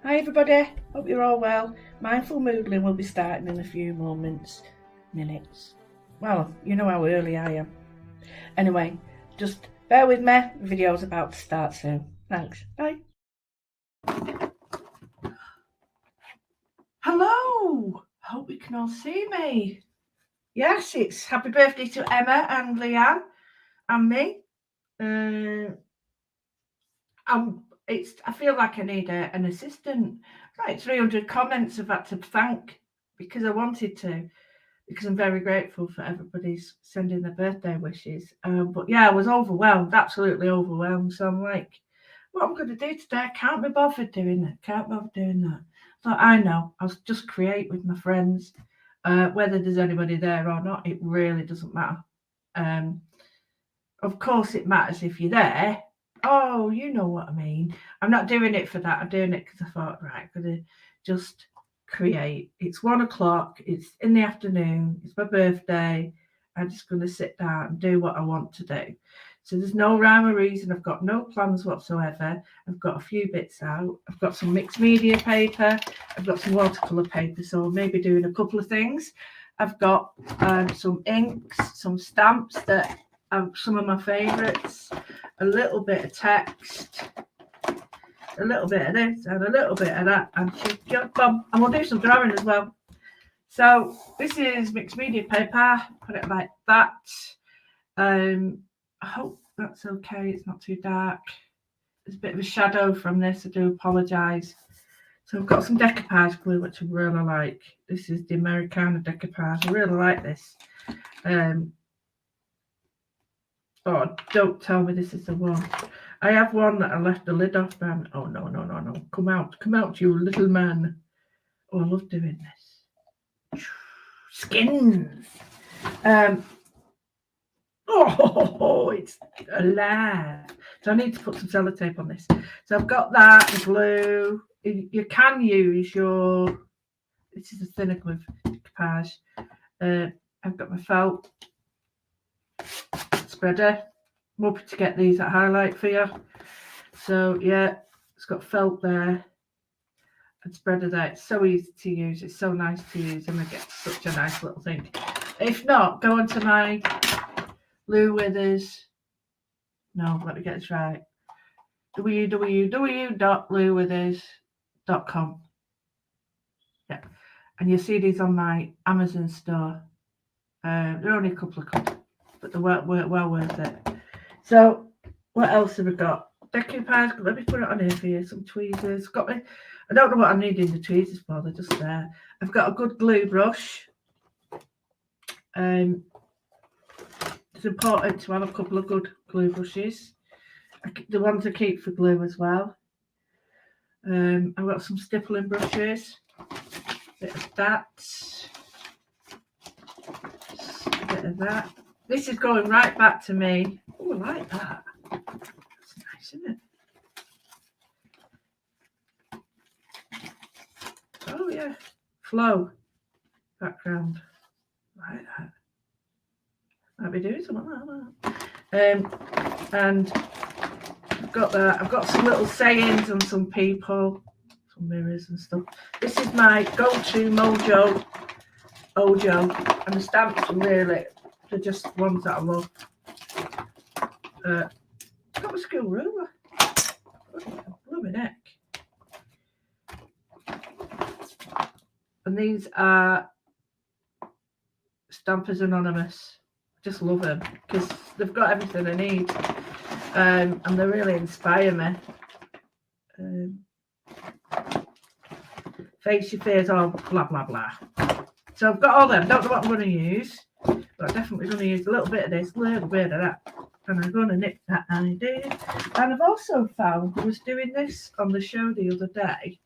Hi everybody, hope you're all well. Mindful Moodling will be starting in a few minutes. Well, you know how early I am. Anyway, just bear with me, the video's about to start soon. Thanks, bye. Hello, hope you can all see me. Yes, it's happy birthday to Emma and Leanne and me. I feel like I need an assistant. Like 300 comments I've had to thank because I wanted to, because I'm very grateful for everybody's sending their birthday wishes. But yeah, I was overwhelmed, absolutely overwhelmed. So I'm like, what I'm going to do today? I can't be bothered doing that. So I know, I'll just create with my friends. Whether there's anybody there or not, it really doesn't matter. Of course, it matters if you're there. Oh, you know what I mean. I'm not doing it for that. I'm doing it because I thought, right, I'm going to just create. It's 1 o'clock. It's in the afternoon. It's my birthday. I'm just going to sit down and do what I want to do. So there's no rhyme or reason. I've got no plans whatsoever. I've got a few bits out. I've got some mixed media paper. I've got some watercolour paper. So maybe doing a couple of things. I've got some inks, some stamps that are some of my favourites, a little bit of text, a little bit of this and a little bit of that, and we'll do some drawing as well. So this is mixed media paper, put it like that. I hope that's okay, it's not too dark. There's a bit of a shadow from this, I do apologise. So I've got some decoupage glue, which I really like. This is the Americana decoupage, I really like this. Oh, don't tell me this is the one. I have one that I left the lid off. Oh, no. Come out, you little man. Oh, I love doing this. Skins. Oh, it's alive. So I need to put some sellotape on this. So I've got that, the glue. You can use your, this is a thinner glue decoupage. I've got my felt spreader. I'm hoping to get these at highlight for you. So yeah, it's got felt there and spreader there. It's so easy to use. It's so nice to use, and I get such a nice little thing. If not, go onto my Lou Withers. No, let me get this right. www.louwithers.com. Yeah, and you'll see these on my Amazon store. They're only a couple of quid, but they're well worth it. So what else have we got? Decoupage. Let me put it on here for you. Some tweezers. Got me. I don't know what I'm needing the tweezers for. They're just there. I've got a good glue brush. It's important to have a couple of good glue brushes. The ones I keep for glue as well. I've got some stippling brushes. Bit of that. A bit of that. This is going right back to me. Oh, I like that. That's nice, isn't it? Oh yeah, flow background. Like that. Might be doing something like that. And I've got that. I've got some little sayings on some people, some mirrors and stuff. This is my go-to Ojo, and the stamps are really, they're just ones that I love. I've got my school ruler. Blooming heck. And these are Stampers Anonymous. Just love them because they've got everything I need, and they really inspire me. Face your fears, all blah blah blah. So I've got all them. Don't know what I'm going to use, but I'm definitely going to use a little bit of this, a little bit of that, and I'm going to nip that idea. And I've also found, I was doing this on the show the other day,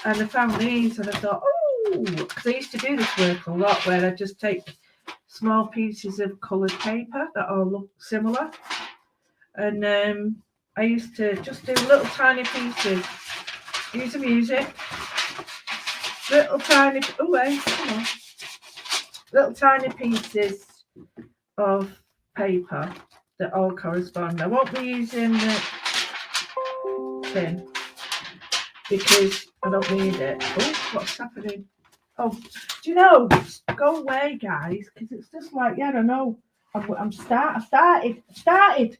and I found these, and I thought, oh, because I used to do this work a lot, where I just take small pieces of coloured paper that all look similar, and I used to just do little tiny pieces. Use the music. Little tiny little tiny pieces of paper that all correspond. I won't be using the tin. because I don't need it. Oh, what's happening? Oh, do you know? Go away, guys, because it's just like, yeah, I don't know. I started.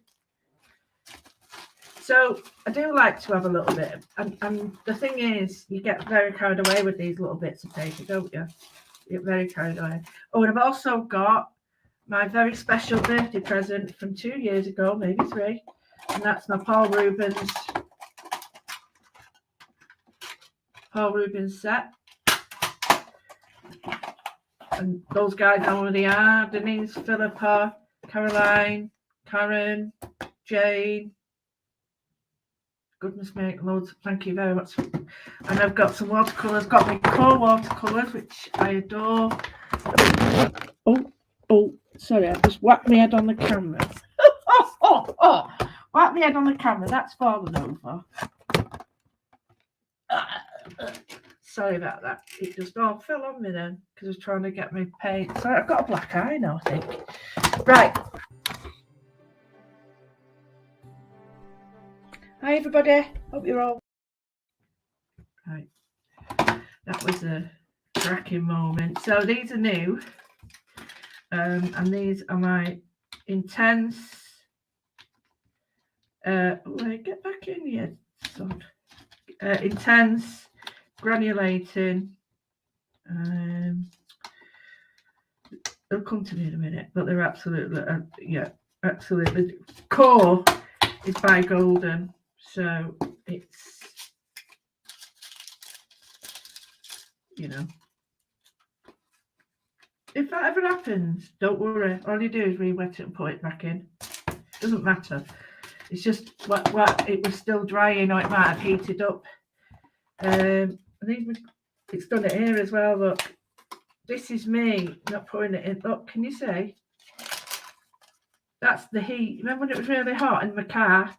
So I do like to have a little bit, and the thing is, you get very carried away with these little bits of paper, don't you? You get very carried away. Oh, and I've also got my very special birthday present from 2 years ago, maybe 3, and that's my Paul Rubens set. And those guys know who they are: Denise, Philippa, Caroline, Karen, Jane. Goodness me, loads. Thank you very much. And I've got some watercolours. Got my core watercolours, which I adore. Oh, sorry, I just whacked my head on the camera. Whacked my head on the camera. That's fallen over. Sorry about that. It just all fell on me then because I was trying to get my paint. Sorry, I've got a black eye now, I think. Right. Hi, everybody. Hope you're all right. That was a cracking moment. So these are new, and these are my intense. Get back in here, son. Intense granulating. They'll come to me in a minute, but they're absolutely, absolutely. Core is by Golden, so it's, you know, if that ever happens, don't worry. All you do is re-wet it and put it back in. Doesn't matter. It's just what it was still dry, you know, it might have heated up. It's done it here as well. Look, this is me not pouring it in. Look, can you see? That's the heat. Remember when it was really hot in my car?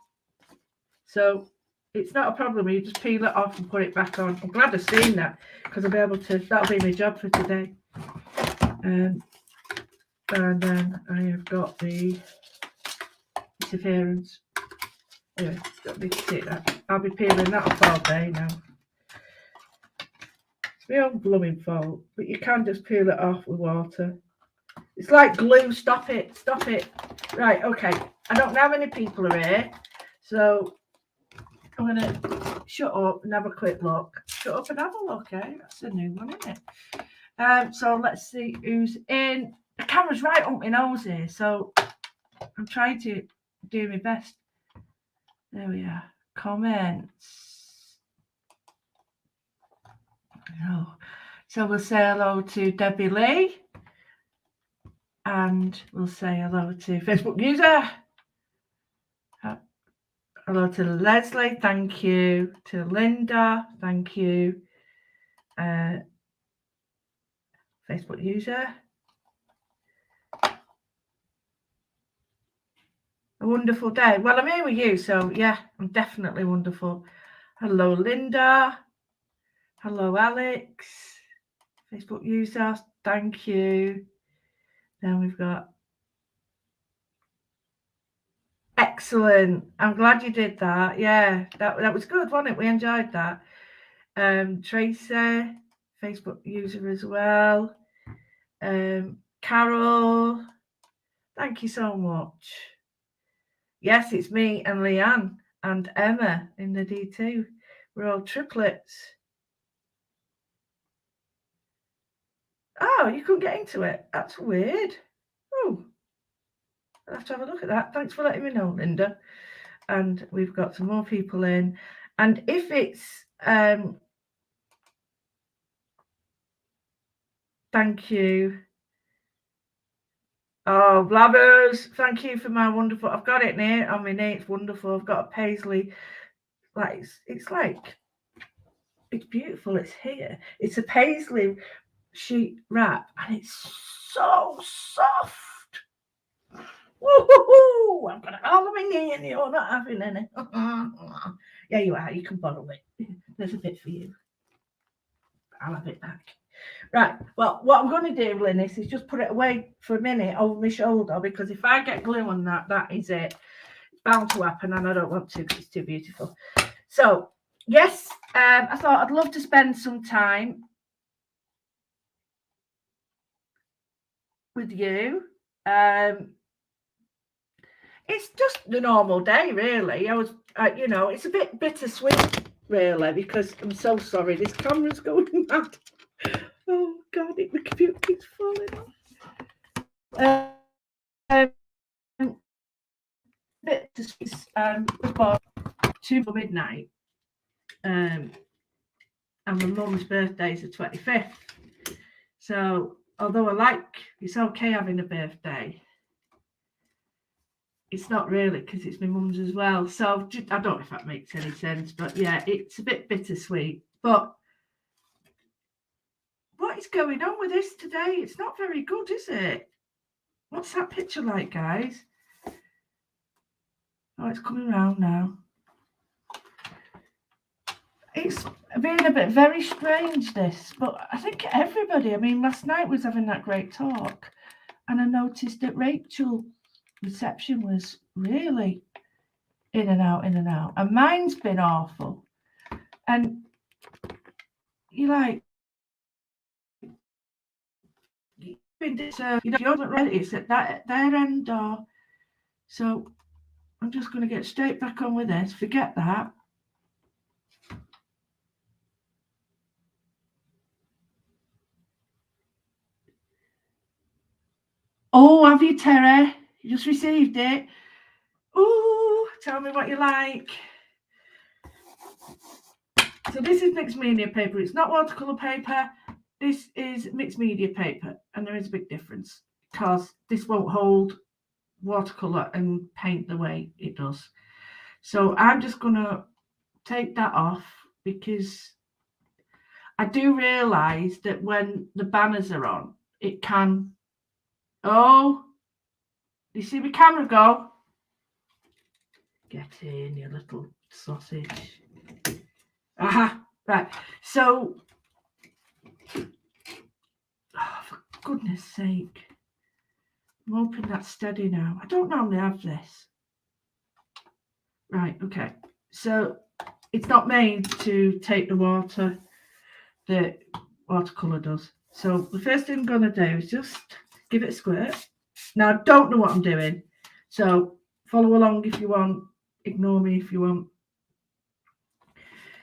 So it's not a problem. You just peel it off and put it back on. I'm glad I've seen that because I'll be able to. That'll be my job for today. And then I have got the interference. Anyway, got me to take that. I'll be peeling that off all day now. It's my own blooming fault, but you can just peel it off with water. It's like glue. Stop it. Stop it. Right, okay. I don't know how many people are here, so I'm going to shut up and have a quick look. Shut up and have a look, eh? That's a new one, isn't it? So let's see who's in. The camera's right up my nose here, so I'm trying to do my best. There we are. Comments. Oh. So we'll say hello to Debbie Lee. And we'll say hello to Facebook user. Hello to Leslie. Thank you. To Linda. Thank you. Facebook user. A wonderful day. Well, I'm here with you, so yeah, I'm definitely wonderful. Hello, Linda. Hello, Alex. Facebook user. Thank you. Then we've got excellent. I'm glad you did that. Yeah, that was good, wasn't it? We enjoyed that. Tracy, Facebook user as well. Carol, thank you so much. Yes, it's me and Leanne and Emma in the D2. We're all triplets. Oh, you couldn't get into it. That's weird. Oh, I'll have to have a look at that. Thanks for letting me know, Linda. And we've got some more people in. And if it's thank you. Oh, Blabbers, thank you for my wonderful. I've got it near on my knee. It's wonderful. I've got a paisley. Like it's beautiful. It's here. It's a paisley sheet wrap, and it's so soft. Woo-hoo-hoo! I've got it all on my knee, and you're not having any. Yeah, you are. You can borrow it. There's a bit for you. I'll have it back. Right, well, what I'm going to do, Linus, is just put it away for a minute over my shoulder, because if I get glue on that, that is it. It's bound to happen, and I don't want to because it's too beautiful. So yes, I thought I'd love to spend some time with you. It's just the normal day, really. I was, it's a bit bittersweet, really, because I'm so sorry. This camera's going mad. Oh God, the computer keeps falling off. Bittersweet. About 2 midnight. And my mum's birthday is the 25th. So, although it's okay having a birthday, it's not really because it's my mum's as well. So, I don't know if that makes any sense, but yeah, it's a bit bittersweet. But what is going on with this today? It's not very good, is it? What's that picture like, guys? Oh, it's coming round now. It's been a bit very strange, this, but I think everybody, I mean, last night was having that great talk, and I noticed that Rachel's reception was really in and out, and mine's been awful. And you're like, you haven't read it, it's at their end door. So I'm just going to get straight back on with this, forget that. Oh, have you, Terry? You just received it. Ooh, tell me what you like. So this is mixed media paper. It's not watercolour paper. This is mixed media paper. And there is a big difference because this won't hold watercolour and paint the way it does. So I'm just going to take that off because I do realise that when the banners are on, it can... Oh, you see my camera go? Get in, you little sausage. Aha, right. So, for goodness sake, I'm hoping that's steady now. I don't normally have this. Right, okay. So, it's not made to take the water that watercolour does. So, the first thing I'm going to do is just give it a squirt. Now, I don't know what I'm doing, so follow along if you want. Ignore me if you want.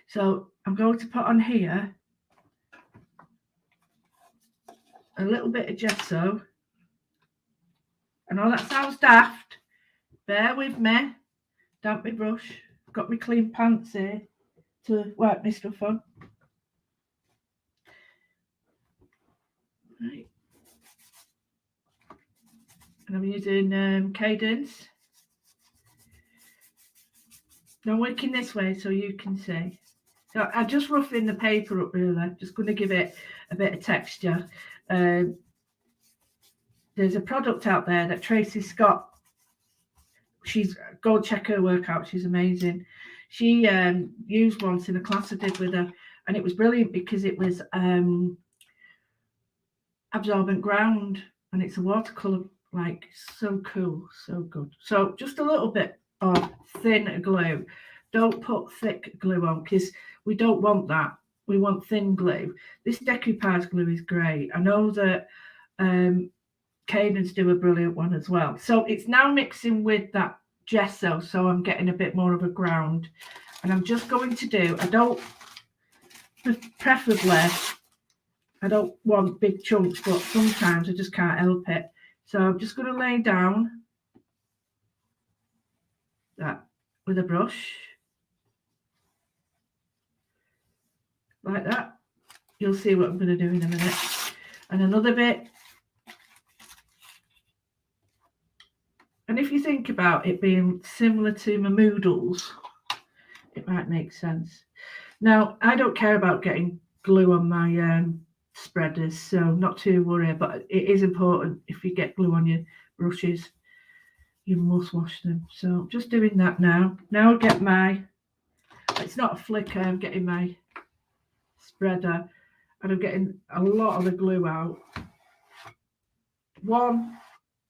So, I'm going to put on here a little bit of gesso. I know that sounds daft. Bear with me. Damp my brush. Got my clean pants here to wipe my stuff on. Right. And I'm using Cadence. Now I'm working this way so you can see. So I'm just roughing the paper up really. Just going to give it a bit of texture. There's a product out there that Tracy Scott, go check her work out. She's amazing. She used once in a class I did with her, and it was brilliant because it was absorbent ground, and it's a watercolor, like so cool, so good. So just a little bit of thin glue. Don't put thick glue on because we don't want that. We want thin glue. This decoupage glue is great. I know that Cadence do a brilliant one as well. So it's now mixing with that gesso, so I'm getting a bit more of a ground. And I'm just going to do, preferably, I don't want big chunks, but sometimes I just can't help it. So I'm just going to lay down that with a brush. Like that. You'll see what I'm going to do in a minute. And another bit. And if you think about it being similar to my Moodles, it might make sense. Now, I don't care about getting glue on my spreaders, so not too worried, but it is important if you get glue on your brushes, you must wash them. So I'm just doing that now. Now I get it's not a flicker, I'm getting my spreader and I'm getting a lot of the glue out. One,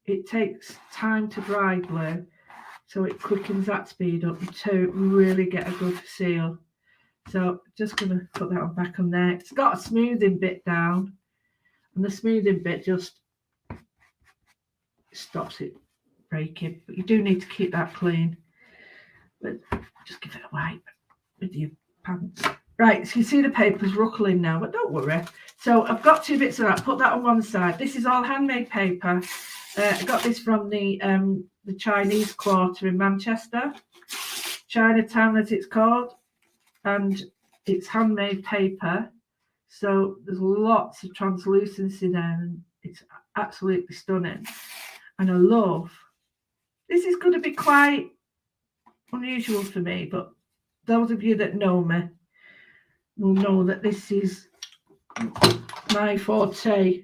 it takes time to dry glue, so it quickens that speed up. And two, we really get a good seal. So just going to put that on back on there. It's got a smoothing bit down, and the smoothing bit just stops it breaking. But you do need to keep that clean. But just give it a wipe with your pants. Right, so you see the paper's ruckling now, but don't worry. So I've got 2 bits of that. Put that on one side. This is all handmade paper. I got this from the Chinese Quarter in Manchester, Chinatown as it's called, and it's handmade paper. So there's lots of translucency there, and it's absolutely stunning. And I love, this is going to be quite unusual for me, but those of you that know me will know that this is my forte,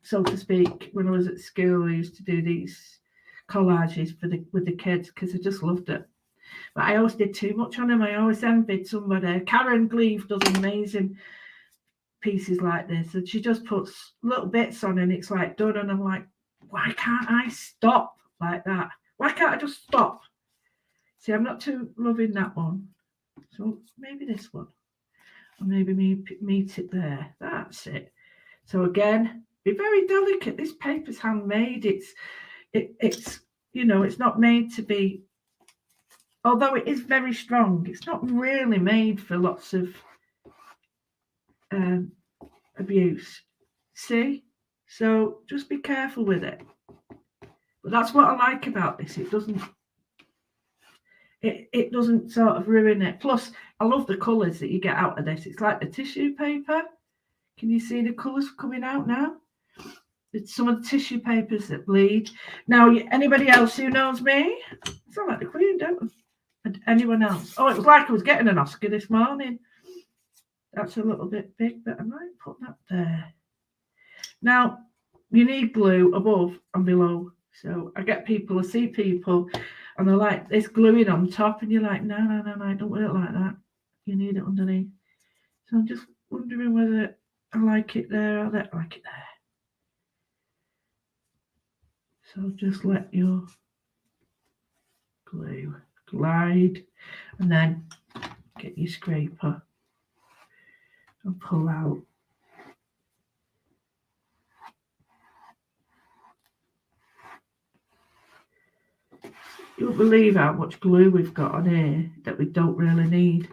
so to speak. When I was at school, I used to do these collages with the kids because I just loved it. But I always did too much on them. I always envied somebody. Karen Gleave does amazing pieces like this, and she just puts little bits on and it's like done, and I'm like, why can't I stop like that? Why can't I just stop? See, I'm not too loving that one, so maybe this one, or maybe meet it there. That's it. So again, be very delicate. This paper's handmade. It's you know, it's not made to be, although it is very strong, it's not really made for lots of abuse. See? So just be careful with it. But that's what I like about this. It doesn't sort of ruin it. Plus, I love the colours that you get out of this. It's like the tissue paper. Can you see the colours coming out now? It's some of the tissue papers that bleed. Now, anybody else who knows me? I sound like the Queen, don't I? And anyone else? Oh, it was like I was getting an Oscar this morning. That's a little bit big, but I might put that there. Now, you need glue above and below. So I see people, and they're like, this gluing on top, and you're like, no, it don't work like that. You need it underneath. So I'm just wondering whether I like it there or I don't like it there. So just let your glue glide, and then get your scraper and pull out. You won't believe how much glue we've got on here that we don't really need.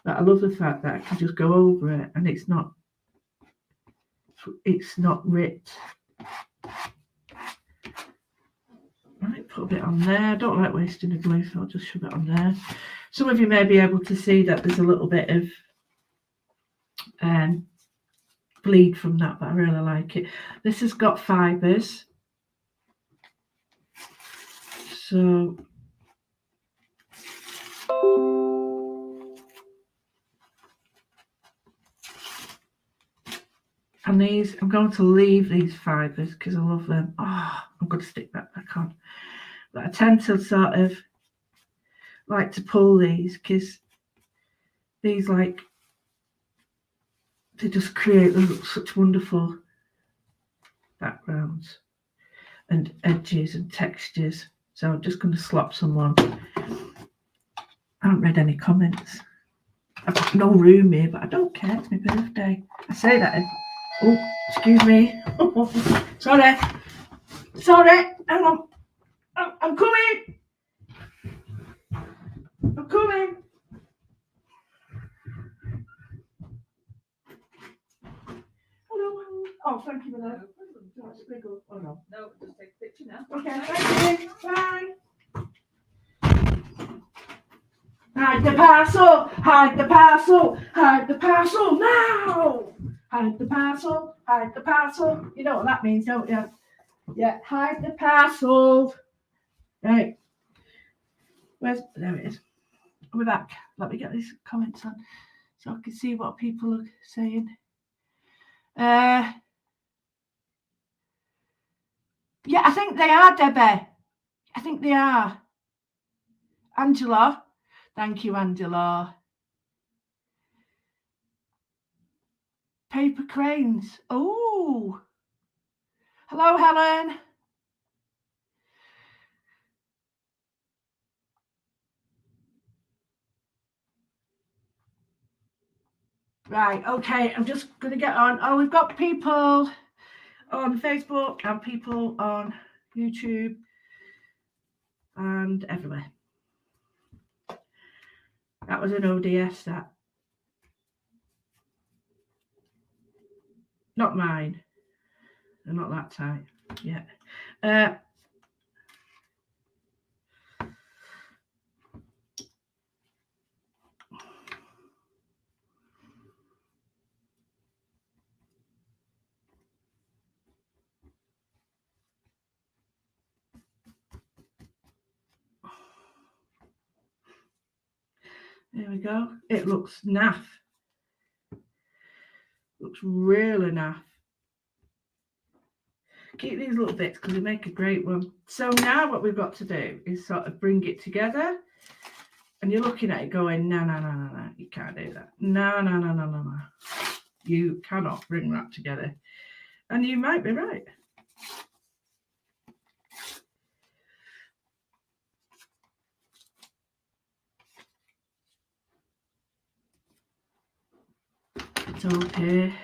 But I love the fact that I can just go over it and it's not ripped. Right, put a bit on there. I don't like wasting the glue, so I'll just shove it on there. Some of you may be able to see that there's a little bit of bleed from that, but I really like it. This has got fibres. So and these, I'm going to leave these fibres because I love them. Oh, I'm going to stick that back on. But I tend to sort of like to pull these because these, like, they just create such wonderful backgrounds and edges and textures. So I'm just going to slap some on. I haven't read any comments. I've got no room here, but I don't care. It's my birthday. I say that. Oh, excuse me. Sorry. Hang on. I'm coming. I'm coming. Hello. Oh, thank you for that. Oh, no. No, just take a picture now. Okay, thank you. Bye. Hide the parcel. Hide the parcel. Hide the parcel now. Hide the parcel. Hide the parcel. You know what that means, don't you? Yeah, hide the parcel. Right. There it is. I'll be back. Let me get these comments on so I can see what people are saying. Yeah, I think they are, Debbie. I think they are. Angela. Thank you, Angela. Paper cranes. Oh. Hello, Helen. Right, okay, I'm just going to get on. Oh, we've got people on Facebook and people on YouTube and everywhere. That was an ODS, that. Not mine. They're not that tight. Yeah. There we go. It looks naff. Looks really naff. Keep these little bits because they make a great one. So now what we've got to do is sort of bring it together. And you're looking at it going, no, you can't do that. No. You cannot bring that together. And you might be right. It's okay.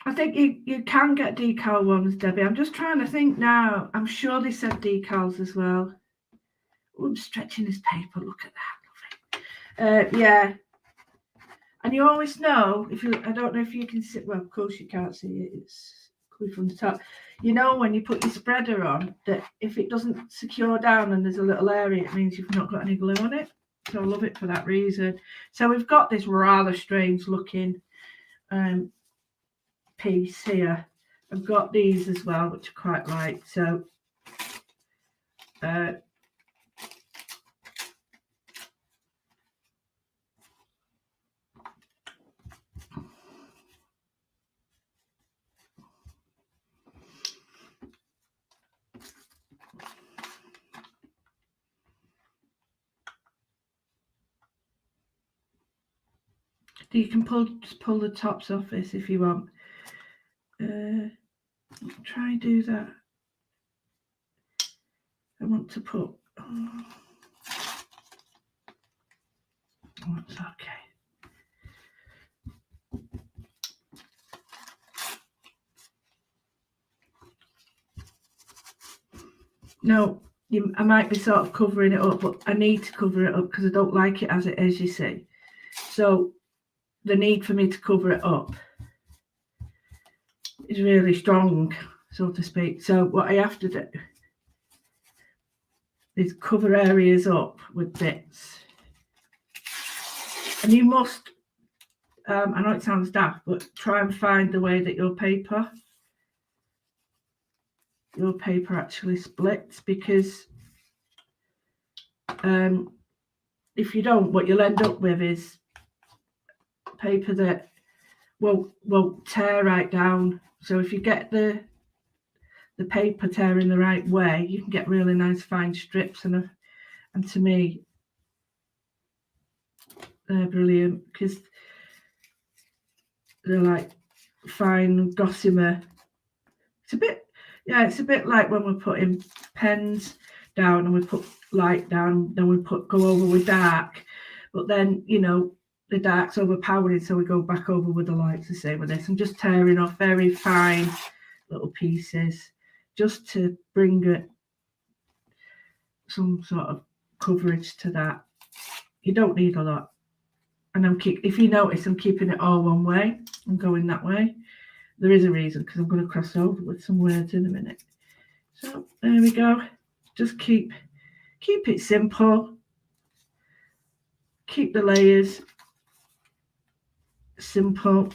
I think you can get decal ones, Debbie. I'm just trying to think now. I'm sure they said decals as well. Oh, I'm stretching this paper. Look at that. Yeah. And you always know, I don't know if you can see, well, of course you can't see it. It's coming from the top. You know when you put your spreader on, that if it doesn't secure down and there's a little area, it means you've not got any glue on it. So I love it for that reason. So we've got this rather strange looking piece here. I've got these as well, which I quite like. So you can pull the tops off this if you want. Try and do that. I want to put. Oh, that's okay. No, I might be sort of covering it up, but I need to cover it up because I don't like it as it is, you see. So the need for me to cover it up is really strong, so to speak. So what I have to do is cover areas up with bits. And you must, I know it sounds daft, but try and find the way that your paper actually splits, because if you don't, what you'll end up with is paper that won't tear right down. So if you get the paper tearing the right way, you can get really nice fine strips, and to me they're brilliant because they're like fine gossamer. It's a bit like when we're putting pens down and we put light down, then we go over with dark, but then the dark's overpowering, so we go back over with the lights. The same with this. I'm just tearing off very fine little pieces just to bring it some sort of coverage to that. You don't need a lot. And if you notice, I'm keeping it all one way. I'm going that way. There is a reason, because I'm going to cross over with some words in a minute. So there we go. Just keep it simple. Keep the layers simple.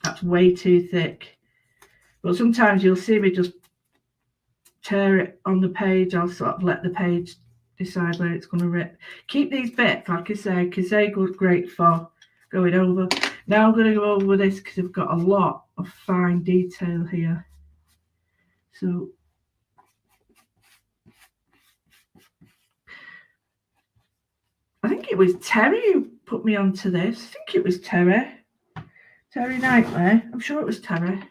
That's way too thick. But sometimes you'll see me just tear it on the page. I'll sort of let the page decide where it's going to rip. Keep these bits, like I say, because they're great for going over. Now I'm going to go over this because I've got a lot of fine detail here. So I think it was Terry who put me onto this. I think it was Terry Knightley. I'm sure it was Terry.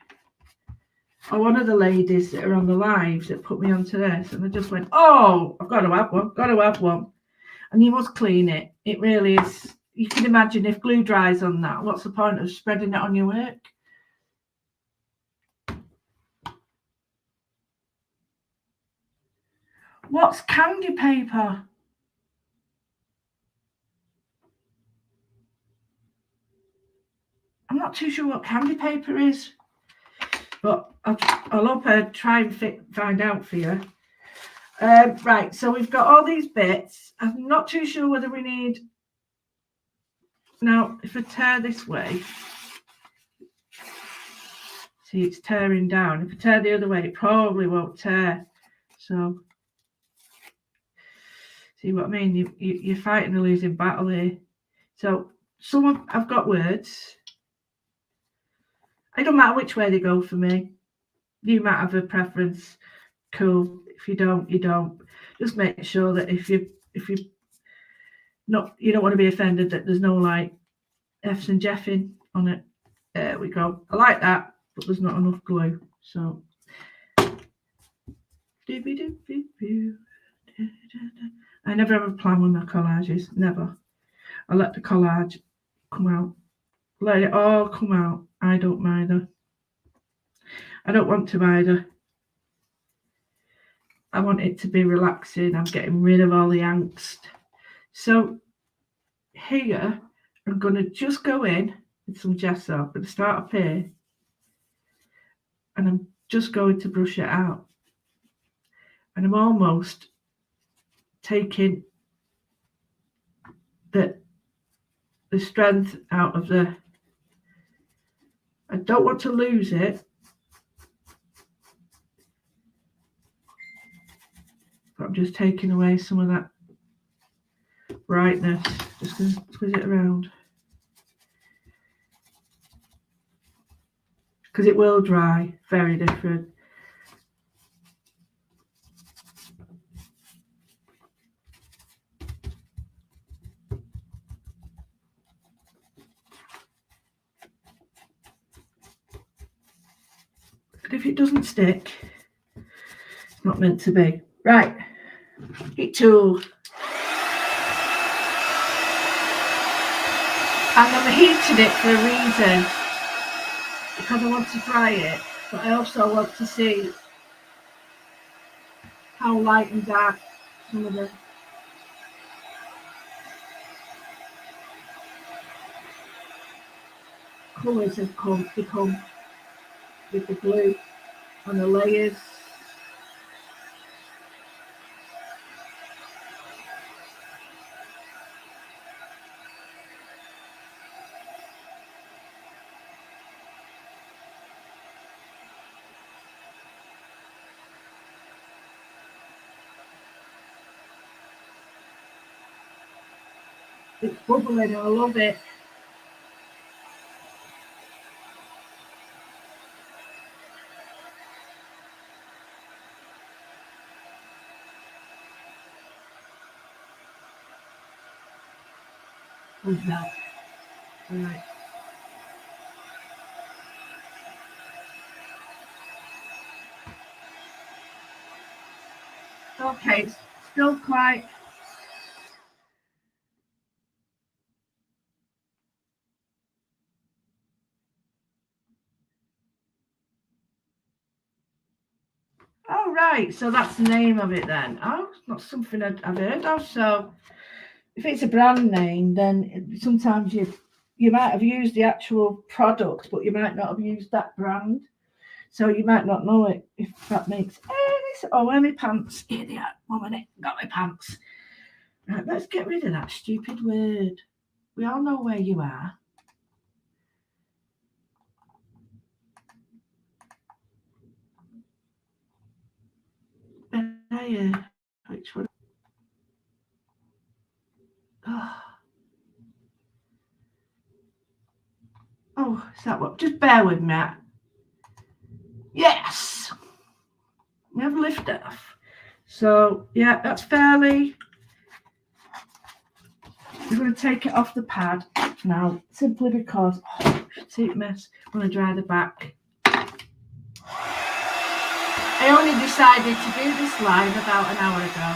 Or one of the ladies that are on the lives that put me onto this. And I just went, oh, I've got to have one. And you must clean it. It really is. You can imagine if glue dries on that, what's the point of spreading it on your work? What's candy paper? I'm not too sure what candy paper is, but I'll hope I try and find out for you. Right, so we've got all these bits. I'm not too sure whether we need... Now, if I tear this way, see, it's tearing down. If I tear the other way, it probably won't tear. So, see what I mean? You're fighting a losing battle here. So, I've got words. It don't matter which way they go for me. You might have a preference. Cool. If you don't, you don't. Just make sure that if you don't want to be offended that there's no like F's and Jeffing on it. There we go. I like that, but there's not enough glue. So I never have a plan with my collages. Never. I let the collage come out. Let it all come out. I don't mind. I don't want to either. I want it to be relaxing. I'm getting rid of all the angst. So here, I'm going to just go in with some gesso. I'm going to start up here. And I'm just going to brush it out. And I'm almost taking the strength out of the... I don't want to lose it. But I'm just taking away some of that brightness. Just going to twist it around. Because it will dry very different. But if it doesn't stick, it's not meant to be. Right, heat tool. And I'm heating it for a reason. Because I want to dry it, but I also want to see how light and dark some of the colours have become with the glue on the layers. It's bubbling, I love it. Like that. Right. Okay, it's still quite... Oh, right, so that's the name of it then. Oh, it's not something I've heard of. So if it's a brand name, then sometimes you might have used the actual product, but you might not have used that brand. So you might not know it, if that makes any sense. Oh, where are my pants? Here they are. 1 minute. Got my pants. Right, let's get rid of that stupid word. We all know where you are. Which one? Oh, is that what? Just bear with me. Yes! Never lift it off. So, yeah, that's fairly... I'm going to take it off the pad now, simply because... Oh, see it mess. I'm going to dry the back. I only decided to do this live about an hour ago.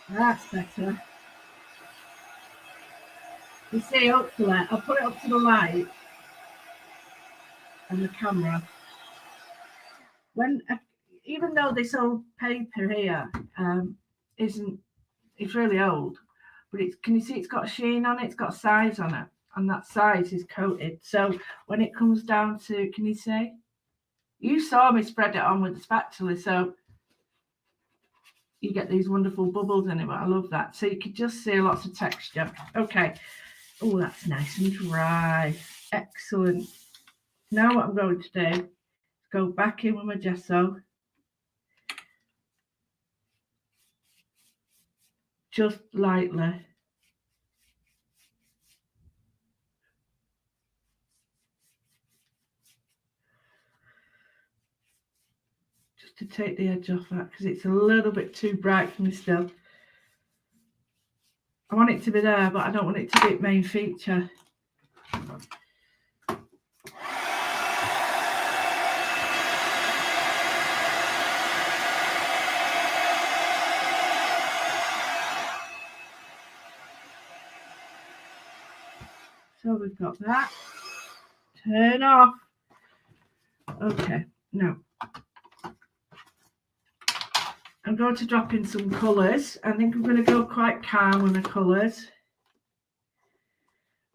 That's better. You see, hopefully, I'll put it up to the light and the camera. Even though this old paper here it's really old, but can you see it's got a sheen on it? It's got a size on it, and that size is coated. So when it comes down to, can you see? You saw me spread it on with the spatula, so you get these wonderful bubbles in it. But I love that. So you can just see lots of texture. Okay. Oh, that's nice and dry. Excellent. Now what I'm going to do is go back in with my gesso. Just lightly. Just to take the edge off that, because it's a little bit too bright for me still. I want it to be there, but I don't want it to be its main feature. So we've got that. Turn off. Okay, now I'm going to drop in some colours. I think I'm going to go quite calm with the colours.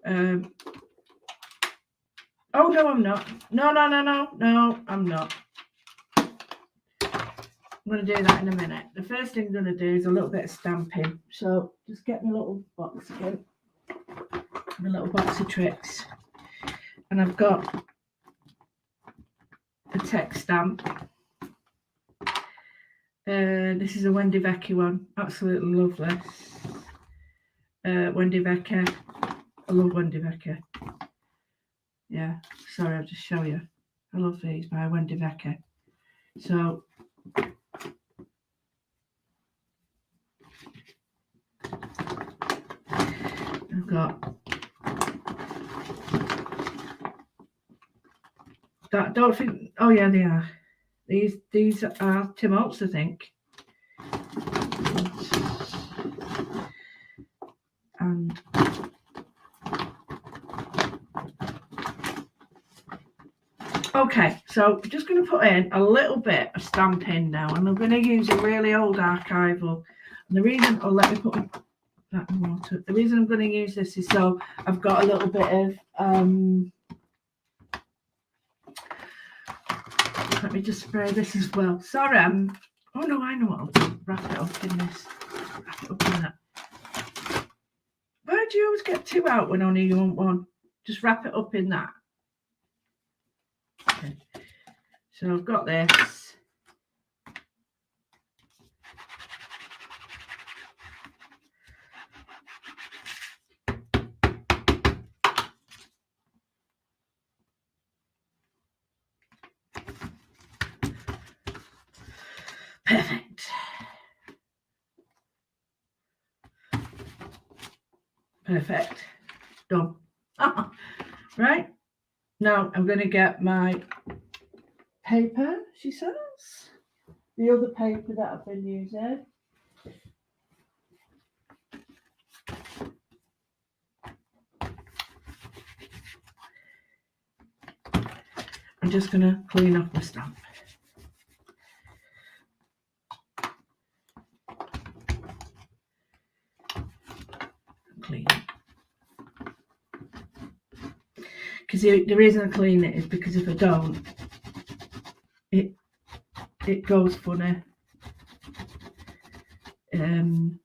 Oh, no, I'm not. No, I'm not. I'm going to do that in a minute. The first thing I'm going to do is a little bit of stamping. So just get my little box again. My little box of tricks. And I've got a text stamp. This is a Wendy Vecchi one. Absolutely lovely. Wendy Vecchi. I love Wendy Vecchi. Yeah, sorry, I'll just show you. I love these by Wendy Vecchi. So I've got that. Don't think. Oh yeah, they are. These are Tim Holtz, I think. And okay, so I'm just going to put in a little bit of stamping now, and I'm going to use a really old archival. And the reason, let me put that in water. The reason I'm going to use this is so I've got a little bit of let me just spray this as well. Sorry, oh no, I know what I'll do. Wrap it up in this. Wrap it up in that. Why do you always get two out when only you want one? Just wrap it up in that. Okay. So I've got this. Perfect. Perfect. Done. Right. Now I'm going to get my paper, she says. The other paper that I've been using. I'm just going to clean off the stamp. Clean. Because the reason I clean it is because if I don't, it goes funny. And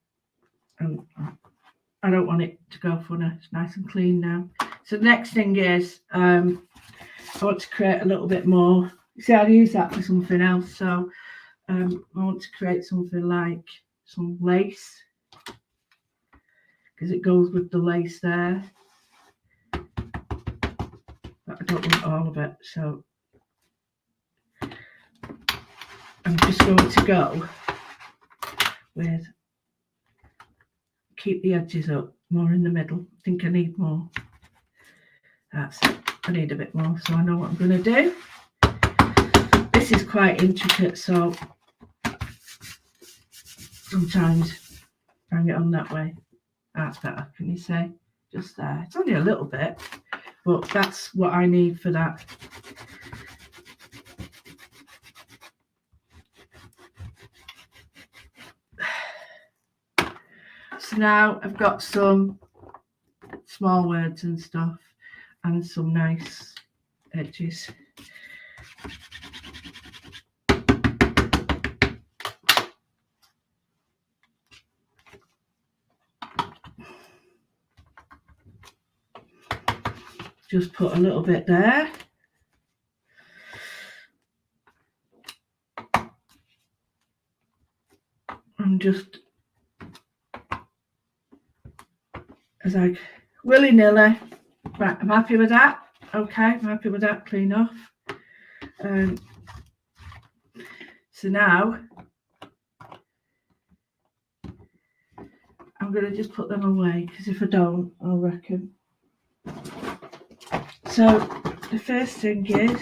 I don't want it to go funny. It's nice and clean now. So the next thing is I want to create a little bit more. See, I'll use that for something else. So I want to create something like some lace, because it goes with the lace there. But I don't want all of it, so I'm just going to go with, keep the edges up, more in the middle. I think I need more. That's it. I need a bit more, so I know what I'm going to do. This is quite intricate, so sometimes bring it on that way. That's better, can you see? Just there. It's only a little bit, but that's what I need for that. So now I've got some small words and stuff and some nice edges. Just put a little bit there. And just as I willy-nilly. Right, I'm happy with that. Okay, I'm happy with that. Clean off. So now I'm going to just put them away, because if I don't, I'll reckon. So the first thing is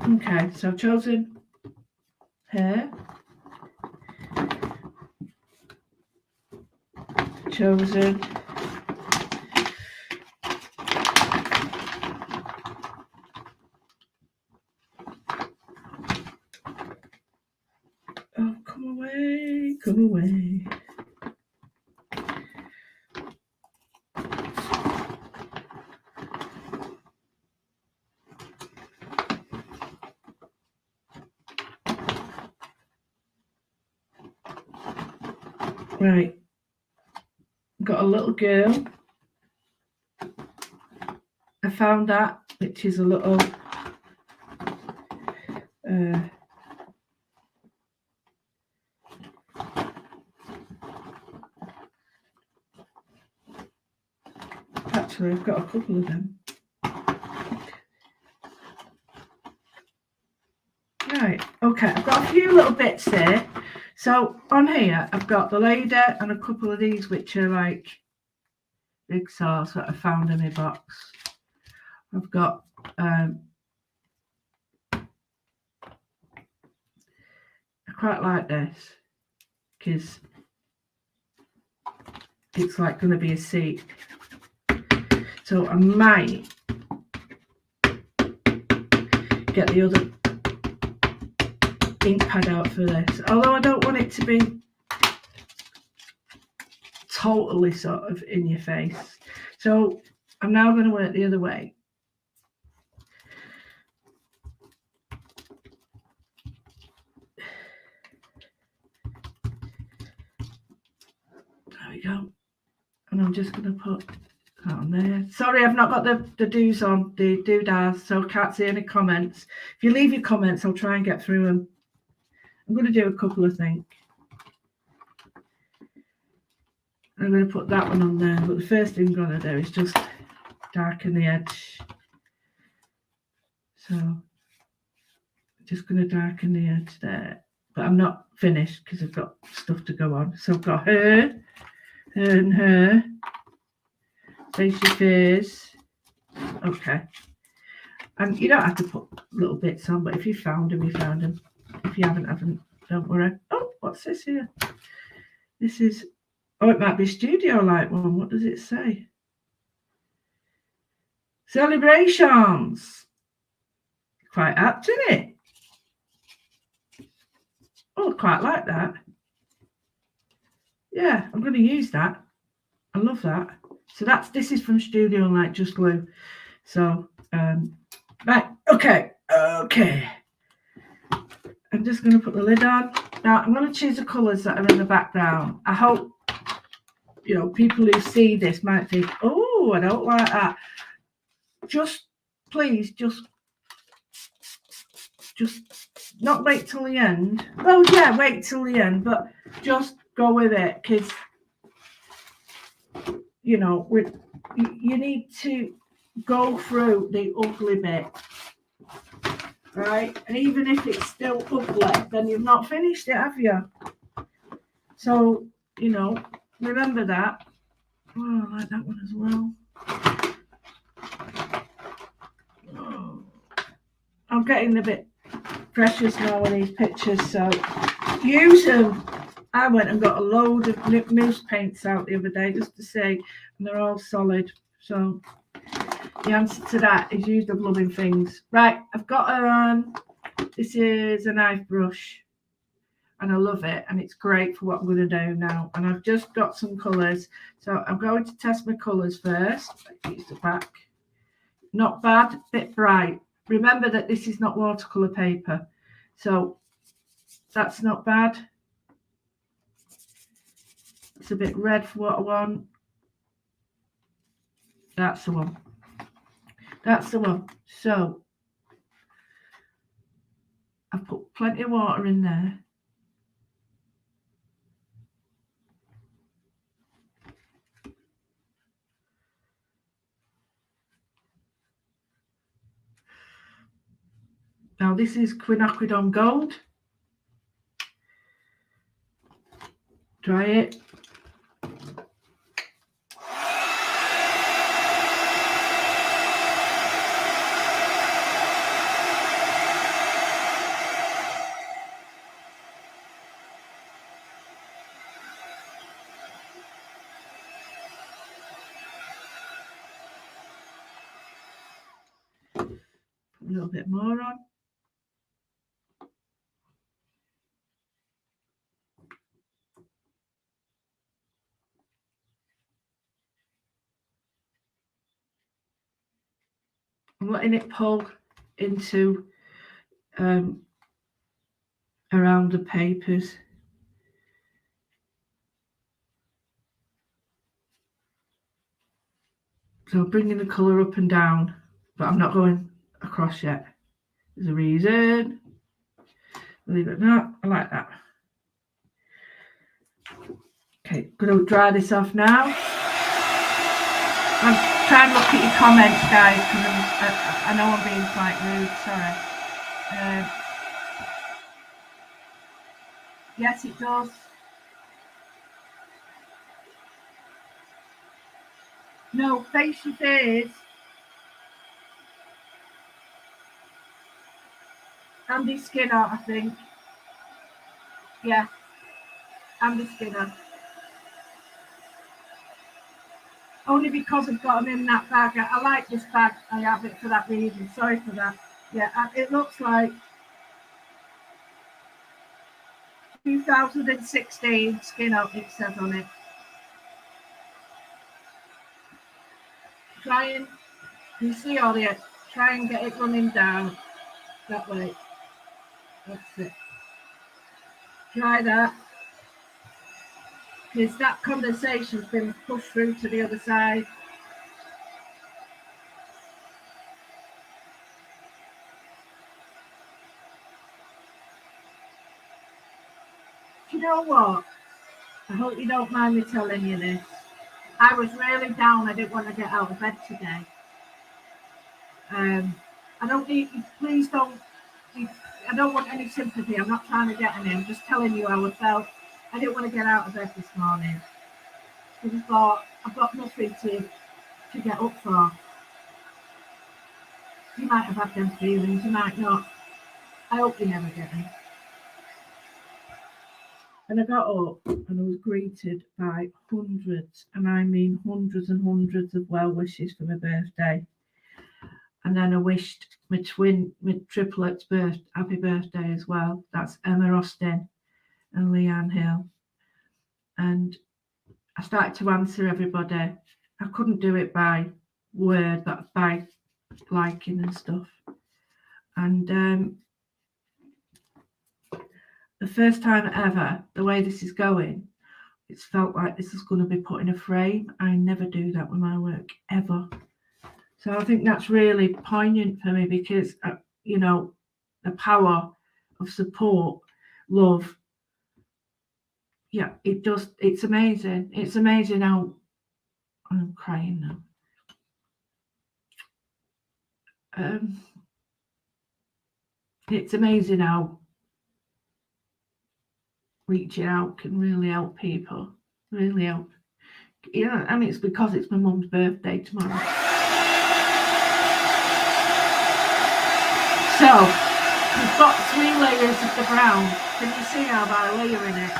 okay, so I've chosen hair, chosen oh, come away, come away. Right, got a little girl. I found that, which is a little actually I've got a couple of them. Right, okay, I've got a few little bits here. So on here I've got the lady and a couple of these which are like big sauce that I found in my box. I've got I quite like this because it's like going to be a seat. So I might get the other ink pad out for this, although I don't want it to be totally sort of in your face. So I'm now going to work the other way. There we go. And I'm just going to put that on there. Sorry, I've not got the do's on, the doodads, so I can't see any comments. If you leave your comments, I'll try and get through them. I'm going to do a couple, I think. I'm going to put that one on there, but the first thing I'm going to do is just darken the edge. So just going to darken the edge there, but I'm not finished because I've got stuff to go on. So I've got her and her. There she is. Okay. And you don't have to put little bits on, but if you found them, you found them. If you haven't, don't worry. Oh, what's this here? This is, oh, it might be studio light one. What does it say? Celebrations. Quite apt, isn't it? Oh, I quite like that. Yeah, I'm going to use that. I love that. So this is from Studio Light Just Glue. So right, okay. I'm just going to put the lid on. Now I'm going to choose the colours that are in the background. I hope people who see this might think, oh, I don't like that. Just please, just not wait till the end. Well, yeah, wait till the end, but just go with it, because you need to go through the ugly bit, right? And even if it's still ugly, then you've not finished it, have you? So remember that. Oh, I like that one as well. Oh. I'm getting a bit precious now with these pictures, so use them. I went and got a load of mousse paints out the other day just to see, and they're all solid. So the answer to that is use the blooming things. Right, I've got this is a knife brush, and I love it, and it's great for what I'm going to do now. And I've just got some colours, so I'm going to test my colours first. Use the back. Not bad, bit bright. Remember that this is not watercolour paper, so that's not bad. It's a bit red for what I want. That's the one. That's the one. So I've put plenty of water in there. Now this is quinacridone gold. Dry it. Put a little bit more on. I'm letting it pull into around the papers. So bringing the colour up and down, but I'm not going across yet. There's a reason. Believe it or not, I like that. Okay, going to dry this off now. I'm trying to look at your comments, guys, because I know I'm being quite rude. Sorry. Yes, it does. No, face your face. Andy Skinner, I think. Yeah, Andy Skinner. Only because I've got them in that bag. I like this bag. I have it for that reason. Sorry for that. Yeah, it looks like 2016 Skinner, it says on it. Try and, you see all the, try and get it running down that way. That's it. Try that. Because that condensation's been pushed through to the other side. Do you know what? I hope you don't mind me telling you this. I was really down. I didn't want to get out of bed today. I don't need, please don't, I don't want any sympathy. I'm not trying to get any. I'm just telling you how I felt. I didn't want to get out of bed this morning. Because I thought, I've got nothing to get up for. You might have had them feelings, you might not. I hope you never get them. And I got up and I was greeted by hundreds, and I mean hundreds and hundreds of well wishes for my birthday. And then I wished my triplets happy birthday as well. That's Emma Austin and Leanne Hill. And I started to answer everybody. I couldn't do it by word, but by liking and stuff. And the first time ever, the way this is going, it's felt like this is going to be put in a frame. I never do that with my work, ever. So I think that's really poignant for me because, you know, the power of support, love, yeah, it's amazing. It's amazing how, I'm crying now. It's amazing how reaching out can really help people, really help. Yeah, and it's because it's my mum's birthday tomorrow. So we've got 3 layers of the brown. Can you see how by layering it?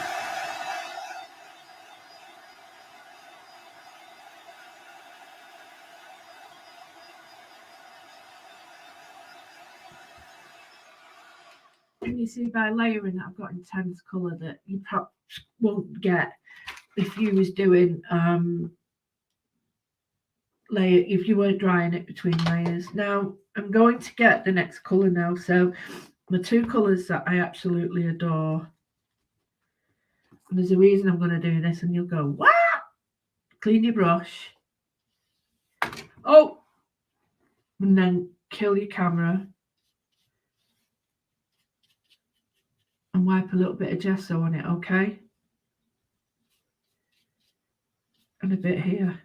Can you see by layering that I've got intense colour that you perhaps won't get if you was doing layer, if you weren't drying it between layers. Now I'm going to get the next colour now. So the 2 colours that I absolutely adore. And there's a reason I'm going to do this, and you'll go, what? Clean your brush. Oh, and then kill your camera and wipe a little bit of gesso on it, okay? And a bit here.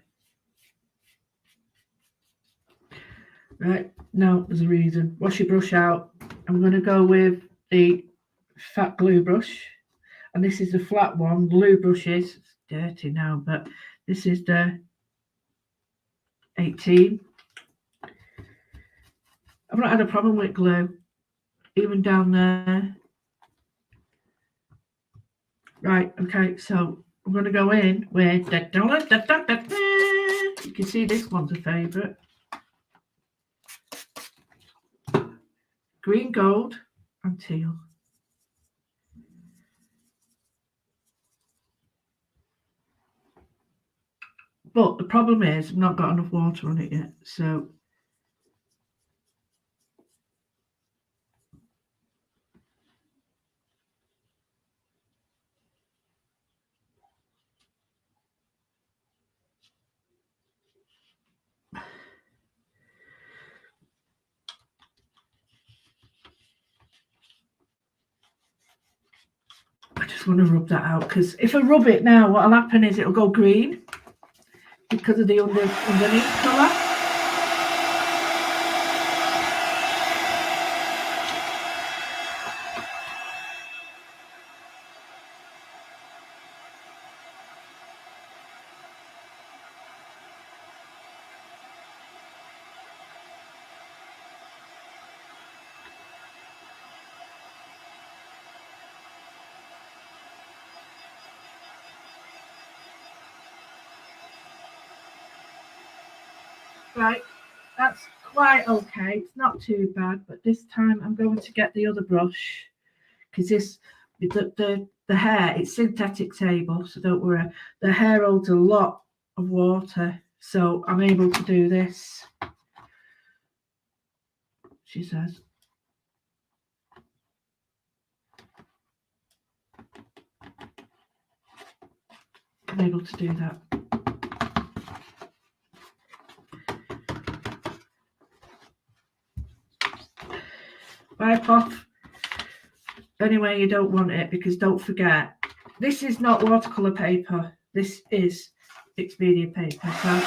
Right, now there's a reason. Wash your brush out. I'm going to go with the fat glue brush. And this is the flat one. Glue brushes, it's dirty now, but this is the 18. I've not had a problem with glue, even down there. Right, okay, so I'm going to go in with you can see this one's a favourite. Green, gold and teal. But the problem is I've not got enough water on it yet, so I just want to rub that out, because if I rub it now, what'll happen is it'll go green because of the underneath colour. Right, that's quite okay. It's not too bad, but this time I'm going to get the other brush, because this the hair, it's synthetic table, so don't worry. The hair holds a lot of water, so I'm able to do this, she says. I'm able to do that. Wipe off anyway you don't want it, because don't forget, this is not watercolour paper, this is Expedia paper. So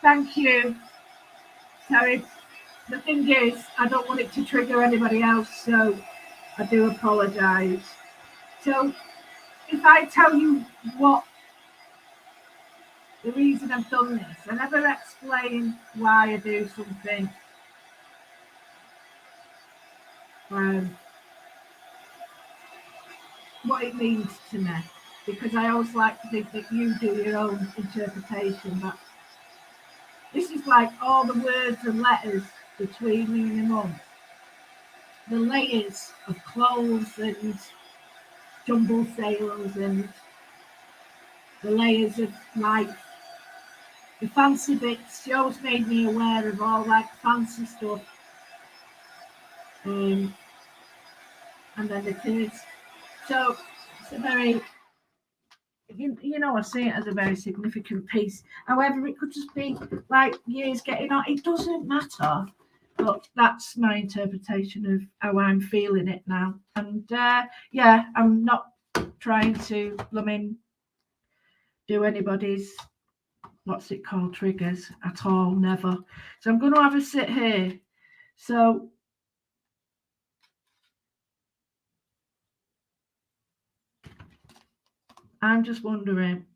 thank you. Sorry, the thing is, I don't want it to trigger anybody else, so I do apologise. So if I tell you what the reason I've done this, I never explain why I do something. what it means to me, because I always like to think that you do your own interpretation. But this is like all the words and letters between me and my mum, the layers of clothes and jumble sales and the layers of like the fancy bits. She always made me aware of all like fancy stuff. And then the kids. So it's a very, you know, I see it as a very significant piece. However, it could just be like years getting on. It doesn't matter. But that's my interpretation of how I'm feeling it now. And yeah, I'm not trying to do anybody's, what's it called, triggers at all, never. So I'm going to have a sit here. So I'm just wondering,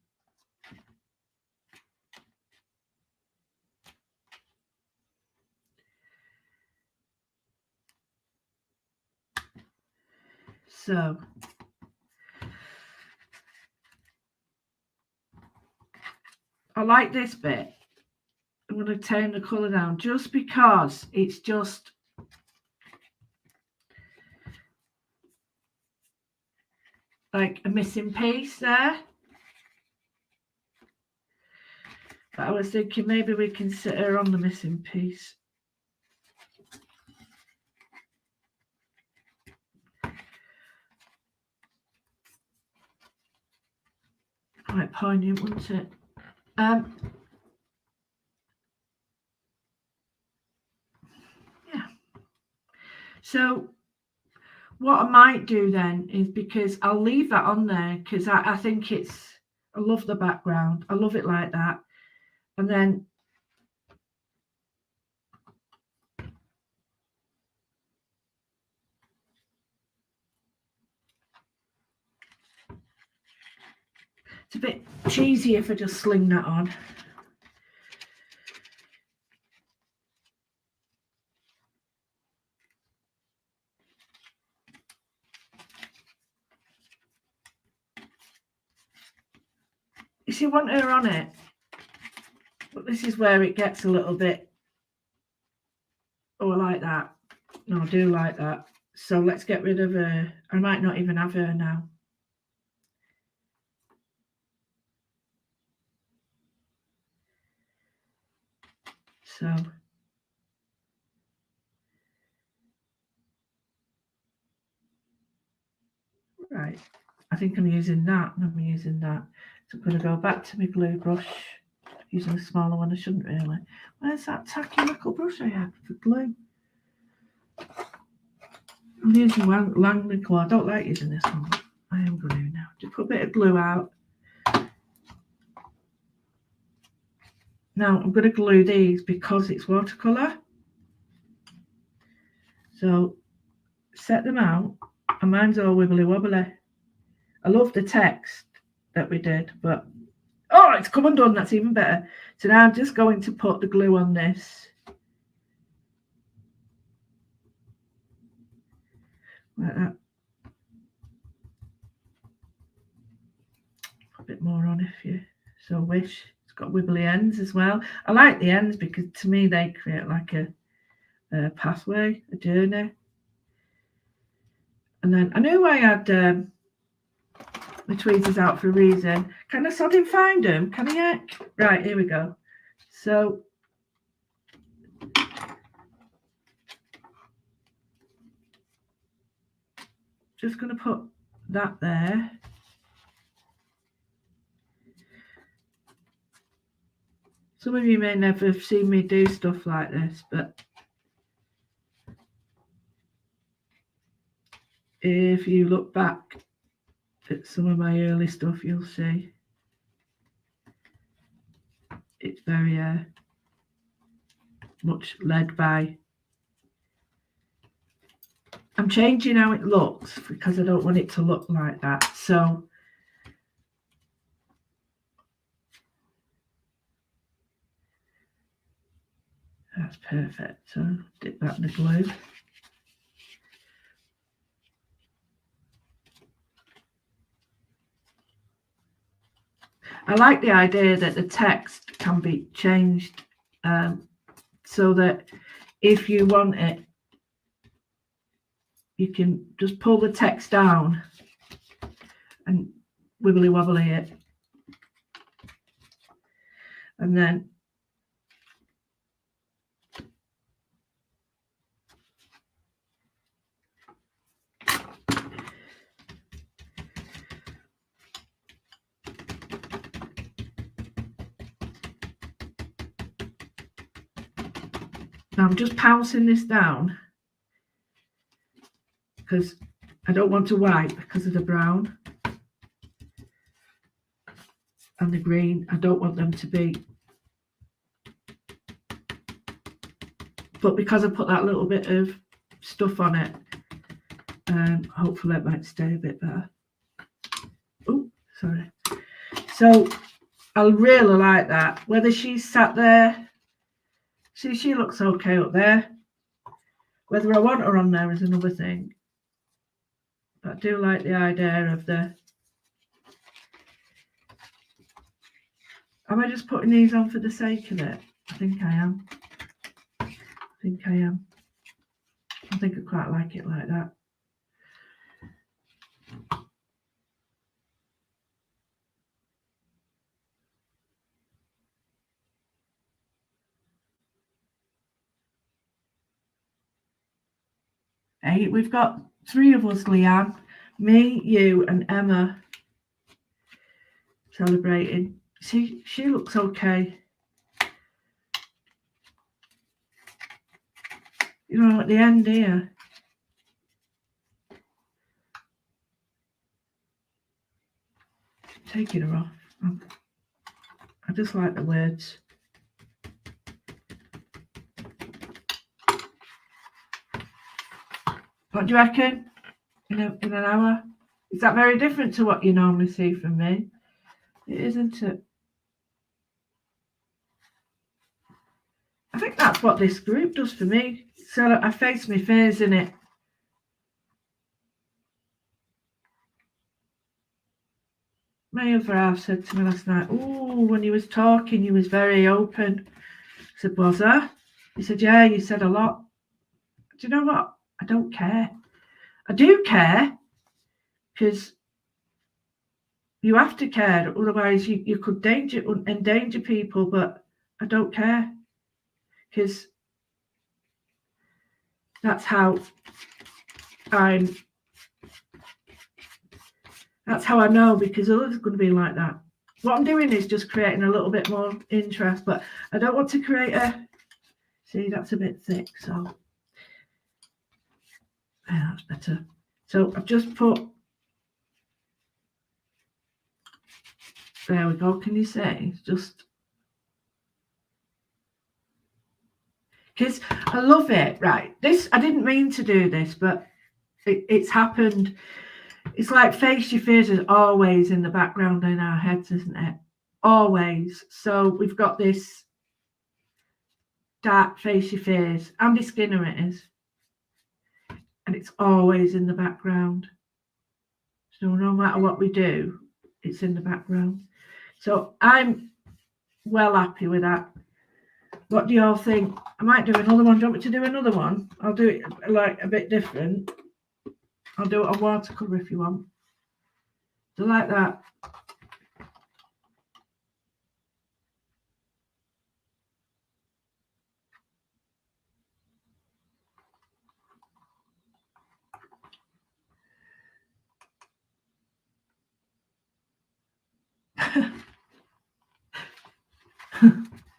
so I like this bit. I'm going to turn the colour down just because it's just like a missing piece there. But I was thinking maybe we can sit her on the missing piece. Quite poignant, wouldn't it? Yeah. So what I might do then is, because I'll leave that on there because I think I love the background. I love it like that. And then it's a bit cheesy if I just sling that on. You see, I want her on it, but this is where it gets a little bit, oh, I like that. No, I do like that. So let's get rid of her. I might not even have her now. So right, I think I'm using that, and I'm using that. So I'm going to go back to my glue brush, using a smaller one. I shouldn't really. Where's that tacky little brush I had for glue? I'm using Langley Claw. I don't like using this one, but I am going to now. Just put a bit of glue out. Now I'm going to glue these because it's watercolour. So set them out, and mine's all wibbly wobbly. I love the text that we did, but oh, it's come undone. That's even better. So now I'm just going to put the glue on this. Like that. A bit more on if you so wish. It's got wibbly ends as well. I like the ends because to me they create like a pathway, a journey. And then I knew I had my tweezers out for a reason. Can I sod him find them? Can I? Right, here we go. So just going to put that there. Some of you may never have seen me do stuff like this, but if you look back at some of my early stuff, you'll see it's very much led by. I'm changing how it looks because I don't want it to look like that. So that's perfect. So dip that in the glue. I like the idea that the text can be changed so that if you want it, you can just pull the text down and wibbly wobbly it, and then now I'm just pouncing this down because I don't want to wipe because of the brown and the green. I don't want them to be, but because I put that little bit of stuff on it, hopefully it might stay a bit better. Oh, sorry. So I really like that. Whether she's sat there, see, she looks okay up there. Whether I want her on there is another thing. But I do like the idea of the... Am I just putting these on for the sake of it? I think I am. I think I quite like it like that. Hey, we've got 3 of us, Leanne. Me, you and Emma celebrating. See, she looks okay. You know, at the end here. Taking her off. I just like the words. What do you reckon? In an hour? Is that very different to what you normally see from me? It isn't it? I think that's what this group does for me. So I face my fears in it. My other half said to me last night, oh, when you was talking, you was very open. I said, was I? He said, yeah, you said a lot. Do you know what? I don't care. I do care because you have to care. Otherwise, you could endanger people, but I don't care because that's how I know, because others are going to be like that. What I'm doing is just creating a little bit more interest, but I don't want to create a... See, that's a bit thick, so... Yeah, that's better. So I've just put... There we go, can you see? Just... Because I love it. Right, this, I didn't mean to do this, but it's happened. It's like face your fears is always in the background in our heads, isn't it? Always. So we've got this dark face your fears. Andy Skinner it is. And it's always in the background. So no matter what we do, it's in the background. So I'm well happy with that. What do you all think? I might do another one. Do you want me to do another one? I'll do it like a bit different. I'll do it on watercolour if you want. Do you like that?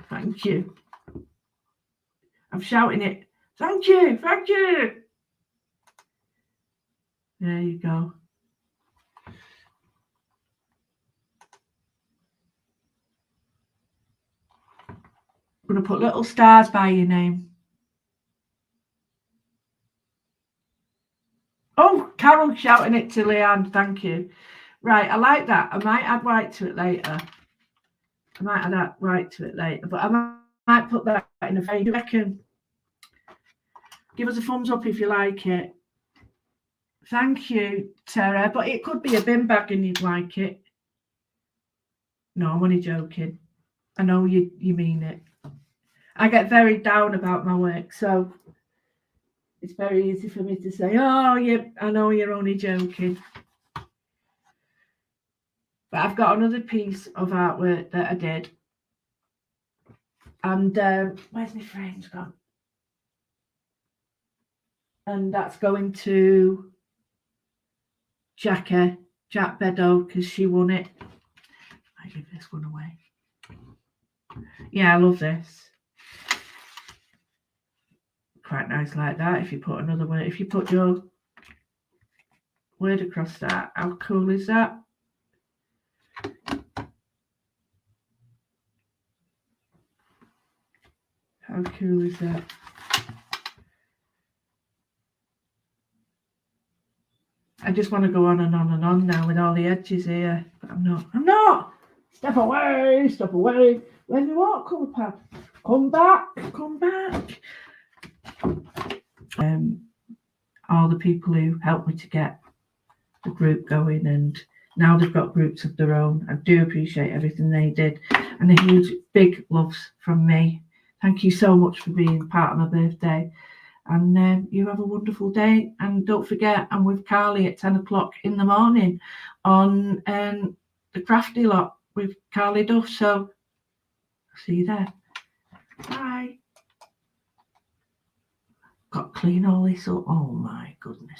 Thank you. I'm shouting it. Thank you. Thank you. There you go. I'm going to put little stars by your name. Oh, Carol shouting it to Leanne. Thank you. Right, I like that. I might add white to it later. But I might put that in a frame. You reckon? Give us a thumbs up if you like it. Thank you, Tara. But it could be a bin bag and you'd like it. No, I'm only joking. I know you mean it. I get very down about my work, so it's very easy for me to say, oh, I know you're only joking. But I've got another piece of artwork that I did. And where's my frames gone? And that's going to Jack Beddoe, because she won it. I give this one away. Yeah, I love this. Quite nice like that. If you put another word, if you put your word across that, how cool is that? How cool is that? I just want to go on and on and on now with all the edges here, but I'm not. Step away. Where's my watercolour pad? Come back. All the people who helped me to get the group going, and now they've got groups of their own. I do appreciate everything they did, and a huge big loves from me. Thank you so much for being part of my birthday, and you have a wonderful day. And don't forget, I'm with Carly at 10 o'clock in the morning on the Crafty Lot with Carly Duff, so I'll see you there. Bye. Got to clean all this up. Oh my goodness.